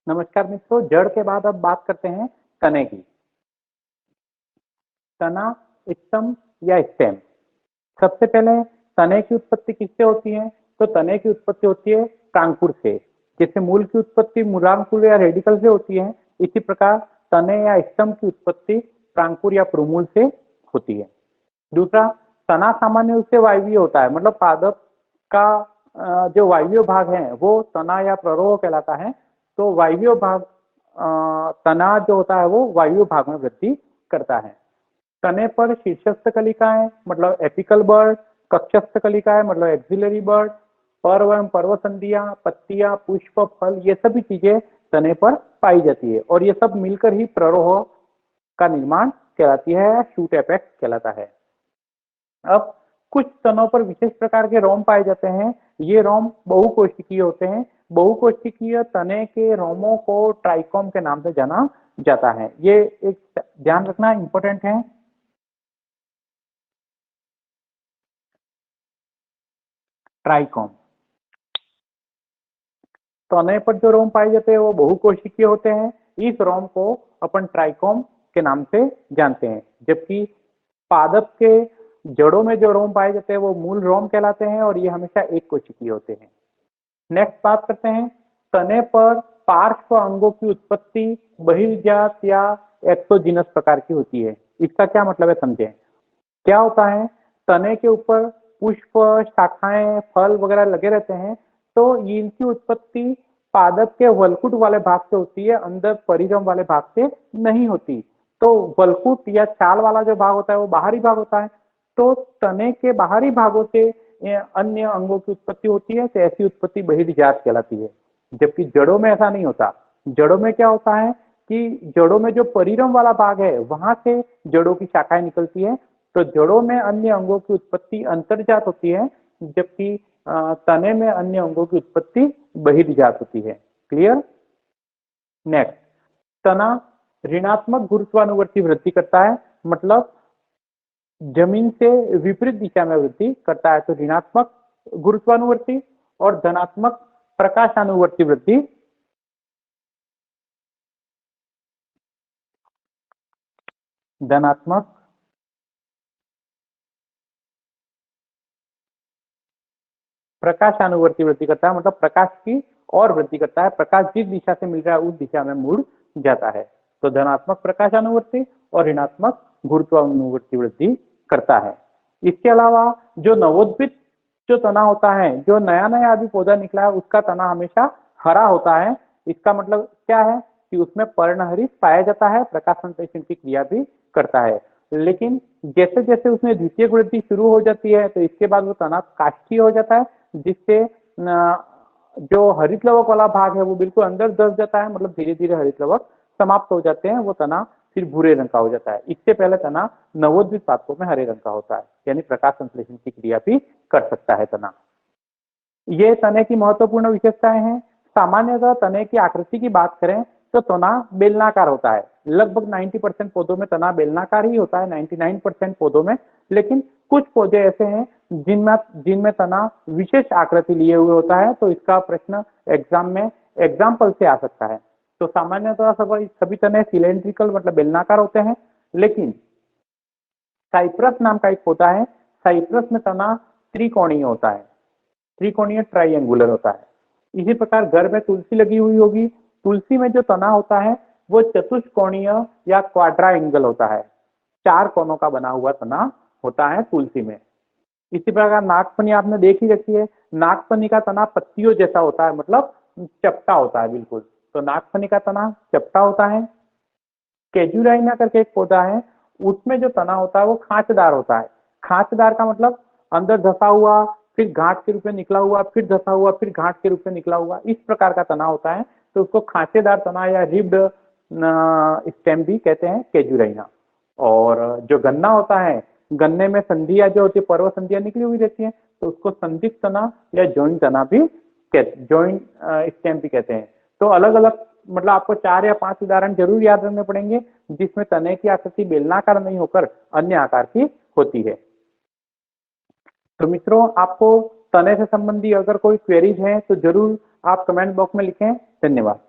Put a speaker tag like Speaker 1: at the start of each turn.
Speaker 1: नमस्कार मित्रों, जड़ के बाद अब बात करते हैं तने की। तना, स्टम या स्टेम। सबसे पहले तने की उत्पत्ति किससे होती है? तो तने की उत्पत्ति होती है प्रांकुर से। जैसे मूल की उत्पत्ति मूलांकुर या रेडिकल से होती है, इसी प्रकार तने या स्टम की उत्पत्ति प्रांकुर या प्रूमूल से होती है। दूसरा, तना सामान्य रूप से वायवीय होता है, मतलब पादप का जो वायवीय भाग है वो तना या प्ररोह कहलाता है। तो वायवीय भाग तना जो होता है वो वायवीय भाग में वृद्धि करता है। तने पर शीर्षस्थ कलिकाएं मतलब एपिकल बर्ड, कक्षस्थ कलिकाएं मतलब एक्सिलरी बर्ड, पर्व एवं पर्वसंधियां, पत्तियां, पुष्प, फल, ये सभी चीजें तने पर पाई जाती है और ये सब मिलकर ही प्ररोह का निर्माण कहलाती है, शूट एपेक्स कहलाता है। अब कुछ तनों पर विशेष प्रकार के रोम पाए जाते हैं। ये रोम बहुकोशिकीय होते हैं। बहुकोशिकीय तने के रोमों को ट्राइकोम के नाम से जाना जाता है। ये एक ध्यान रखना इंपॉर्टेंट है। ट्राइकोम, तने पर जो रोम पाए जाते हैं वो बहुकोशिकीय होते हैं। इस रोम को अपन ट्राइकोम के नाम से जानते हैं, जबकि पादप के जड़ों में जो रोम पाए जाते हैं वो मूल रोम कहलाते हैं और ये हमेशा एक कोशिकीय होते हैं। नेक्स्ट बात करते हैं, तने पर पार्श्व अंगों की उत्पत्ति बहिर्जात या एक्सोजीनस प्रकार की होती है। इसका क्या मतलब है समझें। क्या होता है, तने के ऊपर पुष्प, शाखाएं, फल वगैरह लगे रहते हैं, तो इनकी उत्पत्ति पादप के वलकुट वाले भाग से होती है, अंदर परिरम वाले भाग से नहीं होती। तो वलकुट या छाल वाला जो भाग होता है वो बाहरी भाग होता है। तो तने के बाहरी भागों से अन्य अंगों की उत्पत्ति होती है, तो ऐसी उत्पत्ति बहिर्जात कहलाती है। जबकि जड़ों में ऐसा नहीं होता। जड़ों में क्या होता है कि जड़ों में जो परिरम वाला भाग है वहां से जड़ों की शाखाएं निकलती है। तो जड़ों में अन्य अंगों की उत्पत्ति अंतर्जात होती है, जबकि तने में अन्य अंगों की उत्पत्ति बहिर्जात होती है। क्लियर। नेक्स्ट, तना ऋणात्मक गुरुत्वानुवर्ती वृद्धि करता है, मतलब जमीन से विपरीत दिशा में वृद्धि करता है। तो ऋणात्मक गुरुत्वानुवर्ती और धनात्मक प्रकाशानुवर्ती वृद्धि। धनात्मक प्रकाशानुवर्ती वृद्धि करता है, मतलब प्रकाश की और वृद्धि करता है। प्रकाश जिस दिशा से मिल रहा है उस दिशा में मुड़ जाता है। तो धनात्मक प्रकाशानुवर्ती और ऋणात्मक गुरुत्वानुवर्ती वृद्धि करता है। इसके अलावा जो नवोद्भिद जो तना होता है, जो नया नया अभी पौधा निकला है, उसका तना हमेशा हरा होता है। इसका मतलब क्या है कि उसमें पर्णहरित पाया जाता है, प्रकाश संश्लेषण की क्रिया भी करता है। लेकिन जैसे जैसे उसमें द्वितीय वृद्धि शुरू हो जाती है तो इसके बाद वो तना काष्ठीय हो जाता है, जिससे जो हरित लवक वाला भाग है वो बिल्कुल अंदर दस जाता है, मतलब धीरे धीरे हरित लवक समाप्त हो जाते हैं। वो तना फिर भूरे रंग का हो जाता है। इससे पहले तना नवोद्भिद पादपों में हरे रंग का होता है, यानी प्रकाश संश्लेषण की क्रिया भी कर सकता है तना। ये तने की महत्वपूर्ण विशेषताएं हैं। सामान्यतः तने की आकृति की बात करें तो तना बेलनाकार होता है। लगभग 90% पौधों में तना बेलनाकार ही होता है, 99% पौधों में। लेकिन कुछ पौधे ऐसे हैं जिनमें जिनमें तना विशेष आकृति लिए हुए होता है, तो इसका प्रश्न एग्जाम में एग्जाम्पल से आ सकता है। तो सामान्यतः सभी तने सिलेंड्रिकल मतलब बेलनाकार होते हैं, लेकिन साइप्रस नाम का एक पौधा है, साइप्रस में तना त्रिकोणीय होता है, त्रिकोणीय ट्राइएंगुलर होता है। इसी प्रकार घर में तुलसी लगी हुई होगी, तुलसी में जो तना होता है वो चतुष्कोणीय या क्वाड्राएंगल होता है, चार कोनों का बना हुआ तना होता है तुलसी में। इसी प्रकार नागफनी आपने देख ही रखी है, नागफनी का तना पत्तियों जैसा होता है, मतलब चपटा होता है बिल्कुल। तो नागफनी का तना चपटा होता है। केजुराइना करके एक पौधा है, उसमें जो तना होता है वो खांचदार होता है। खांचदार का मतलब अंदर धसा हुआ, फिर गांठ के रूप में निकला हुआ, फिर धसा हुआ, फिर गांठ के रूप में निकला हुआ, इस प्रकार का तना होता है। तो उसको खांचेदार तना या रिब्ड स्टेम भी कहते हैं, केजुराइना। और जो गन्ना होता है, गन्ने में संधियां जो होती है, पर्व संधियां निकली हुई रहती है, तो उसको संधित तना या जॉइंट तना भी जॉइंट स्टेम भी कहते हैं। तो अलग अलग मतलब आपको 4 या 5 उदाहरण जरूर याद रखने पड़ेंगे जिसमें तने की आकृति बेलनाकार नहीं होकर अन्य आकार की होती है। तो मित्रों, आपको तने से संबंधी अगर कोई क्वेरीज है तो जरूर आप कमेंट बॉक्स में लिखें। धन्यवाद।